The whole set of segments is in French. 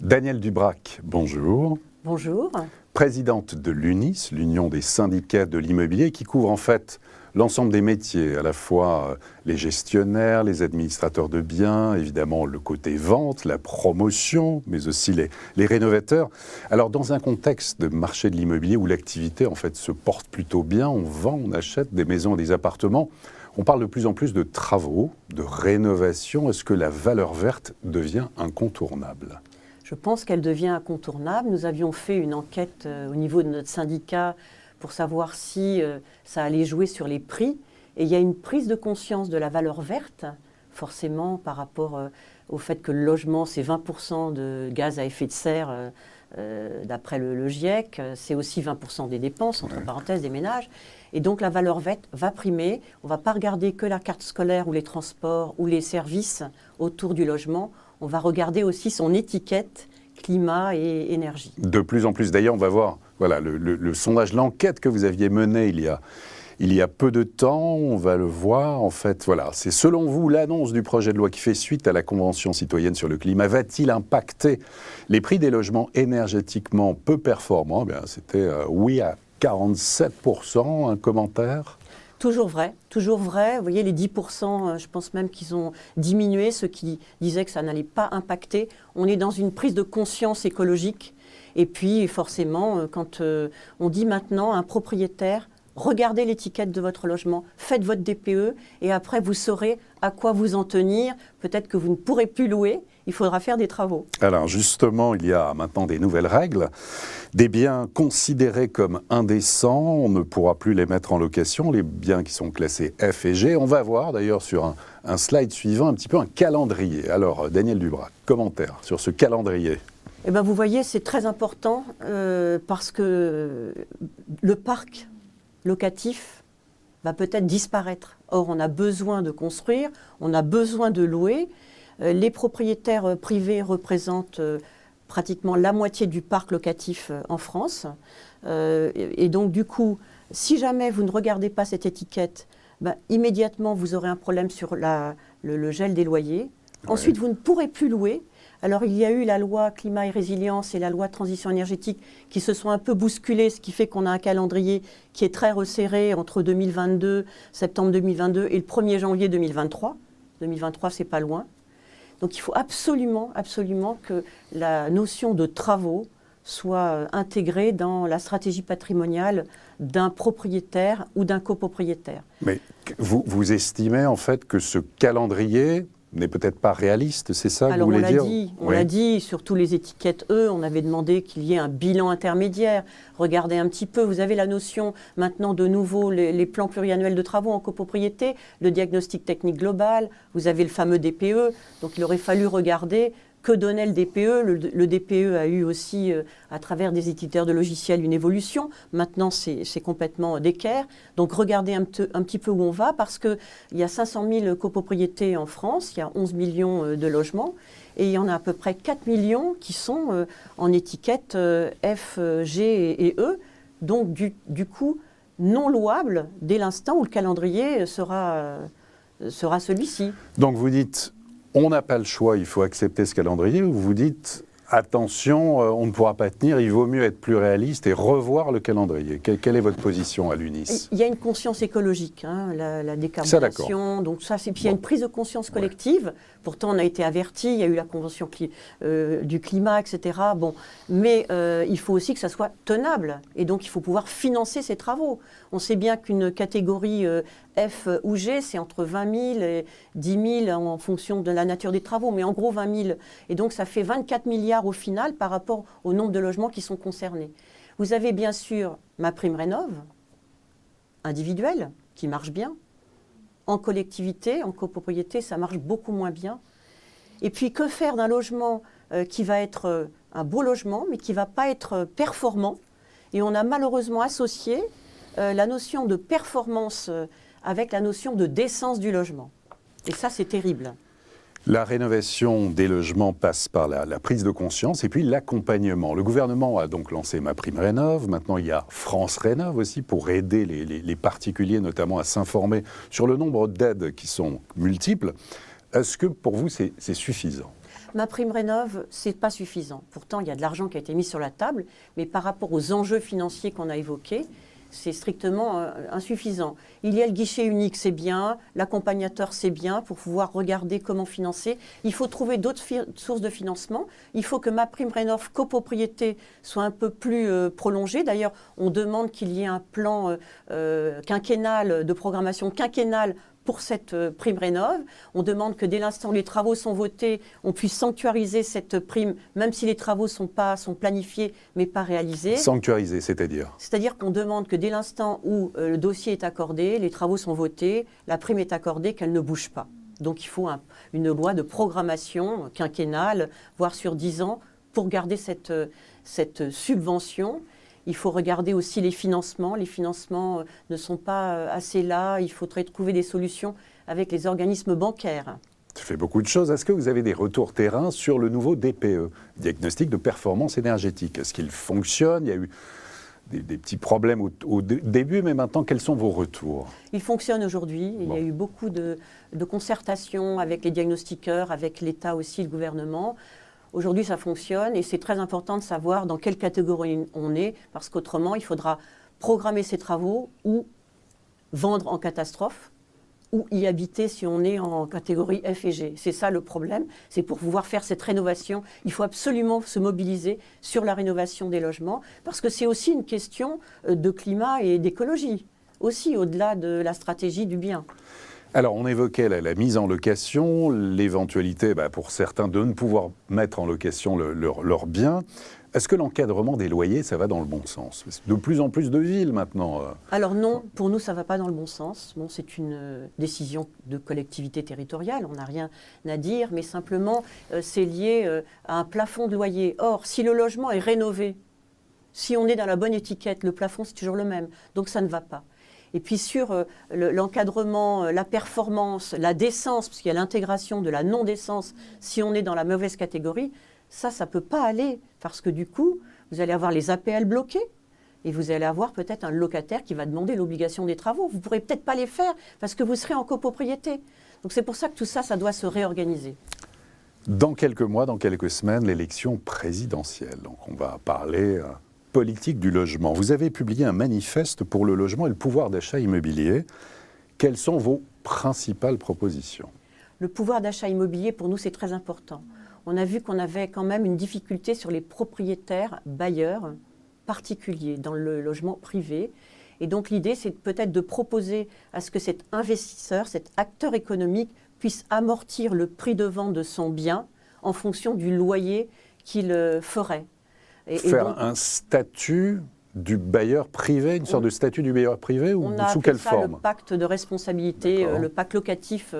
Danielle Dubrac, bonjour. Bonjour. Présidente de l'UNIS, l'Union des syndicats de l'immobilier, qui couvre en fait l'ensemble des métiers, à la fois les gestionnaires, les administrateurs de biens, évidemment le côté vente, la promotion, mais aussi les rénovateurs. Alors dans un contexte de marché de l'immobilier où l'activité en fait se porte plutôt bien, on vend, on achète des maisons et des appartements, on parle de plus en plus de travaux, de rénovation. Est-ce que la valeur verte devient incontournable ? Je pense qu'elle devient incontournable. Nous avions fait une enquête au niveau de notre syndicat pour savoir si ça allait jouer sur les prix. Et il y a une prise de conscience de la valeur verte, forcément par rapport au fait que le logement, c'est 20% de gaz à effet de serre d'après le GIEC. C'est aussi 20% des dépenses, entre parenthèses, des ménages. Et donc la valeur verte va primer. On ne va pas regarder que la carte scolaire ou les transports ou les services autour du logement. On va regarder aussi son étiquette climat et énergie. De plus en plus, d'ailleurs, on va voir voilà, le sondage, l'enquête que vous aviez menée il y a peu de temps, on va le voir. En fait, voilà, c'est selon vous l'annonce du projet de loi qui fait suite à la Convention citoyenne sur le climat. Va-t-il impacter les prix des logements énergétiquement peu performants ? Bien, c'était oui à 47%, un commentaire. Toujours vrai, toujours vrai. Vous voyez, les 10%, je pense même qu'ils ont diminué, ceux qui disaient que ça n'allait pas impacter. On est dans une prise de conscience écologique. Et puis, forcément, quand on dit maintenant à un propriétaire, regardez l'étiquette de votre logement, faites votre DPE, et après, vous saurez à quoi vous en tenir. Peut-être que vous ne pourrez plus louer, il faudra faire des travaux. Alors justement, il y a maintenant des nouvelles règles. Des biens considérés comme indécents, on ne pourra plus les mettre en location, les biens qui sont classés F et G. On va voir d'ailleurs sur un slide suivant un petit peu un calendrier. Alors Danielle Dubrac, commentaire sur ce calendrier. Eh bien, vous voyez, c'est très important parce que le parc locatif va peut-être disparaître. Or, on a besoin de construire, on a besoin de louer. Les propriétaires privés représentent pratiquement la moitié du parc locatif en France. Et donc, du coup, si jamais vous ne regardez pas cette étiquette, immédiatement, vous aurez un problème sur le gel des loyers. Ensuite, vous ne pourrez plus louer. Alors, il y a eu la loi climat et résilience et la loi de transition énergétique qui se sont un peu bousculées, ce qui fait qu'on a un calendrier qui est très resserré entre 2022, septembre 2022 et le 1er janvier 2023. 2023, c'est pas loin. Donc, il faut absolument, absolument que la notion de travaux soit intégrée dans la stratégie patrimoniale d'un propriétaire ou d'un copropriétaire. Mais vous estimez en fait que ce calendrier n'est peut-être pas réaliste, c'est ça que vous voulez dire ? On l'a dit, surtout les étiquettes E, on avait demandé qu'il y ait un bilan intermédiaire. Regardez un petit peu, vous avez la notion maintenant de nouveau, les plans pluriannuels de travaux en copropriété, le diagnostic technique global, vous avez le fameux DPE, donc il aurait fallu regarder que donnait le DPE. Le DPE a eu aussi, à travers des éditeurs de logiciels, une évolution. Maintenant, c'est complètement d'équerre. Donc, regardez un petit peu où on va, parce qu'il y a 500 000 copropriétés en France, il y a 11 millions de logements, et il y en a à peu près 4 millions qui sont en étiquette F, G et E. Donc, du coup, non louable dès l'instant où le calendrier sera celui-ci. Donc, vous dites... On n'a pas le choix, il faut accepter ce calendrier, ou vous dites, attention, on ne pourra pas tenir, il vaut mieux être plus réaliste et revoir le calendrier. Quelle est votre position à l'UNIS ? Il y a une conscience écologique, la décarbonation, donc ça, puis il y a une prise de conscience collective. Pourtant, on a été avertis, il y a eu la Convention du climat, etc. Bon, mais il faut aussi que ça soit tenable, et donc il faut pouvoir financer ces travaux. On sait bien qu'une catégorie F ou G, c'est entre 20 000 et 10 000 en fonction de la nature des travaux, mais en gros 20 000. Et donc ça fait 24 milliards au final par rapport au nombre de logements qui sont concernés. Vous avez bien sûr MaPrimeRénov', individuelle, qui marche bien. En collectivité, en copropriété, ça marche beaucoup moins bien. Et puis que faire d'un logement qui va être un beau logement, mais qui ne va pas être performant ? Et on a malheureusement associé la notion de performance avec la notion de décence du logement. Et ça, c'est terrible. La rénovation des logements passe par la prise de conscience et puis l'accompagnement. Le gouvernement a donc lancé MaPrimeRénov'. Maintenant, il y a France Rénov' aussi pour aider les particuliers, notamment à s'informer sur le nombre d'aides qui sont multiples. Est-ce que pour vous, c'est suffisant ? MaPrimeRénov', ce n'est pas suffisant. Pourtant, il y a de l'argent qui a été mis sur la table, mais par rapport aux enjeux financiers qu'on a évoqués, c'est strictement insuffisant. Il y a le guichet unique, c'est bien, l'accompagnateur, c'est bien, pour pouvoir regarder comment financer. Il faut trouver d'autres sources de financement. Il faut que MaPrimeRénov' copropriété soit un peu plus prolongée. D'ailleurs, on demande qu'il y ait un plan quinquennal, de programmation quinquennale pour cette prime rénov'. On demande que dès l'instant où les travaux sont votés, on puisse sanctuariser cette prime, même si les travaux sont planifiés mais pas réalisés. Sanctuariser, c'est-à-dire? C'est-à-dire qu'on demande que dès l'instant où le dossier est accordé, les travaux sont votés, la prime est accordée, qu'elle ne bouge pas. Donc il faut une loi de programmation quinquennale, voire sur 10 ans, pour garder cette subvention. Il faut regarder aussi les financements. Les financements ne sont pas assez là. Il faudrait trouver des solutions avec les organismes bancaires. Ça fait beaucoup de choses. Est-ce que vous avez des retours terrain sur le nouveau DPE, diagnostic de performance énergétique? Est-ce qu'il fonctionne? Il y a eu des petits problèmes au début, mais maintenant, quels sont vos retours? Il fonctionne aujourd'hui. Il y a eu beaucoup de concertations avec les diagnostiqueurs, avec l'État aussi, le gouvernement. Aujourd'hui, ça fonctionne et c'est très important de savoir dans quelle catégorie on est, parce qu'autrement, il faudra programmer ces travaux ou vendre en catastrophe ou y habiter si on est en catégorie F et G. C'est ça le problème, c'est pour pouvoir faire cette rénovation, il faut absolument se mobiliser sur la rénovation des logements, parce que c'est aussi une question de climat et d'écologie, aussi au-delà de la stratégie du bien. Alors, on évoquait la mise en location, l'éventualité pour certains de ne pouvoir mettre en location leurs biens. Est-ce que l'encadrement des loyers, ça va dans le bon sens? De plus en plus de villes maintenant. Alors non, pour nous, ça ne va pas dans le bon sens. Bon, c'est une décision de collectivité territoriale, on n'a rien à dire, mais simplement, c'est lié à un plafond de loyer. Or, si le logement est rénové, si on est dans la bonne étiquette, le plafond, c'est toujours le même. Donc ça ne va pas. Et puis sur l'encadrement, la performance, la décence, parce qu'il y a l'intégration de la non-décence, si on est dans la mauvaise catégorie, ça ne peut pas aller. Parce que du coup, vous allez avoir les APL bloqués et vous allez avoir peut-être un locataire qui va demander l'obligation des travaux. Vous ne pourrez peut-être pas les faire parce que vous serez en copropriété. Donc c'est pour ça que tout ça, ça doit se réorganiser. Dans quelques mois, dans quelques semaines, l'élection présidentielle. Donc on va parler politique du logement. Vous avez publié un manifeste pour le logement et le pouvoir d'achat immobilier. Quelles sont vos principales propositions? Le pouvoir d'achat immobilier, pour nous, c'est très important. On a vu qu'on avait quand même une difficulté sur les propriétaires bailleurs particuliers dans le logement privé. Et donc l'idée, c'est peut-être de proposer à ce que cet investisseur, cet acteur économique, puisse amortir le prix de vente de son bien en fonction du loyer qu'il ferait. Faire donc un statut du bailleur privé, une sorte de statut du bailleur privé, ou sous quelle forme? On a le pacte de responsabilité, le pacte locatif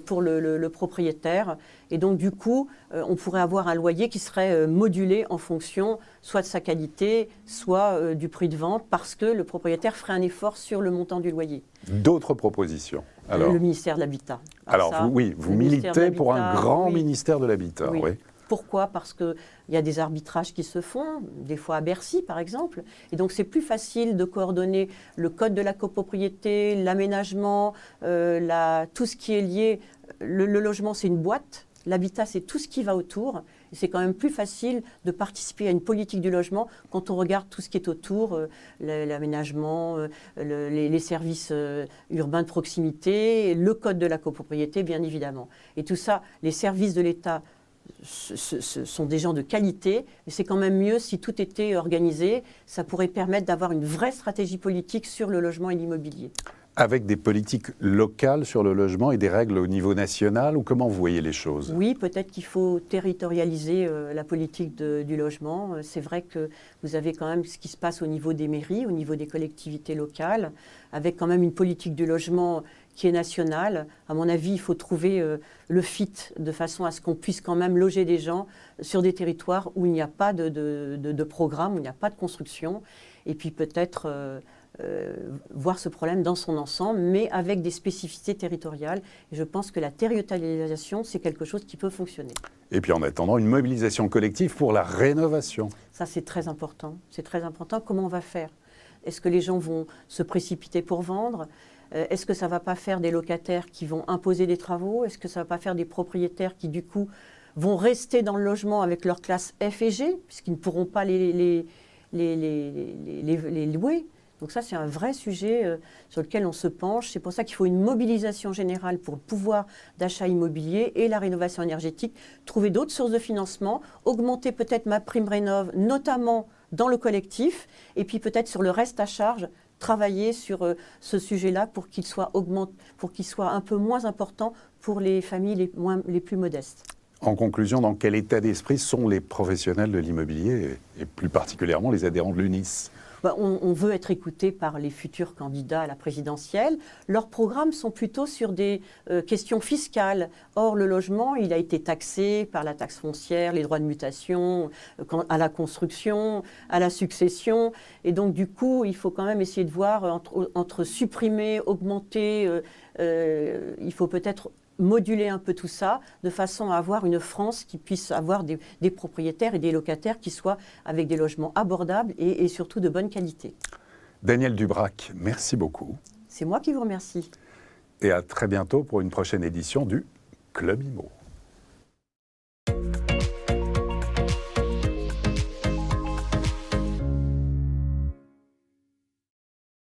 pour le propriétaire. Et donc du coup, on pourrait avoir un loyer qui serait modulé en fonction soit de sa qualité, soit du prix de vente, parce que le propriétaire ferait un effort sur le montant du loyer. D'autres propositions? Alors, le ministère de l'Habitat. Alors ça, vous militez pour un grand ministère de l'Habitat, oui. Pourquoi? Parce qu'il y a des arbitrages qui se font, des fois à Bercy par exemple, et donc c'est plus facile de coordonner le code de la copropriété, l'aménagement, tout ce qui est lié. Le logement, c'est une boîte, l'habitat, c'est tout ce qui va autour. Et c'est quand même plus facile de participer à une politique du logement quand on regarde tout ce qui est autour, l'aménagement, les services urbains de proximité, le code de la copropriété, bien évidemment. Et tout ça, les services de l'État, ce sont des gens de qualité, mais c'est quand même mieux si tout était organisé. Ça pourrait permettre d'avoir une vraie stratégie politique sur le logement et l'immobilier. Avec des politiques locales sur le logement et des règles au niveau national, ou comment vous voyez les choses? Oui, peut-être qu'il faut territorialiser la politique du logement. C'est vrai que vous avez quand même ce qui se passe au niveau des mairies, au niveau des collectivités locales, avec quand même une politique du logement qui est nationale. À mon avis, il faut trouver le fit de façon à ce qu'on puisse quand même loger des gens sur des territoires où il n'y a pas de programme, où il n'y a pas de construction. Et puis peut-être voir ce problème dans son ensemble, mais avec des spécificités territoriales. Et je pense que la territorialisation, c'est quelque chose qui peut fonctionner. Et puis en attendant, une mobilisation collective pour la rénovation. Ça, c'est très important. C'est très important. Comment on va faire? Est-ce que les gens vont se précipiter pour vendre? Est-ce que ça ne va pas faire des locataires qui vont imposer des travaux? Est-ce que ça ne va pas faire des propriétaires qui, du coup, vont rester dans le logement avec leur classe F et G, puisqu'ils ne pourront pas les louer. Donc ça, c'est un vrai sujet sur lequel on se penche. C'est pour ça qu'il faut une mobilisation générale pour le pouvoir d'achat immobilier et la rénovation énergétique, trouver d'autres sources de financement, augmenter peut-être ma prime rénov', notamment dans le collectif, et puis peut-être sur le reste à charge, travailler sur ce sujet-là pour qu'il soit un peu moins important pour les familles les plus modestes. En conclusion, dans quel état d'esprit sont les professionnels de l'immobilier et plus particulièrement les adhérents de l'UNIS ? On veut être écouté par les futurs candidats à la présidentielle. Leurs programmes sont plutôt sur des questions fiscales. Or, le logement, il a été taxé par la taxe foncière, les droits de mutation, à la construction, à la succession. Et donc, du coup, il faut quand même essayer de voir entre supprimer, augmenter. Il faut peut-être moduler un peu tout ça de façon à avoir une France qui puisse avoir des propriétaires et des locataires qui soient avec des logements abordables et surtout de bonne qualité. Danielle Dubrac, merci beaucoup. C'est moi qui vous remercie. Et à très bientôt pour une prochaine édition du Club Imo.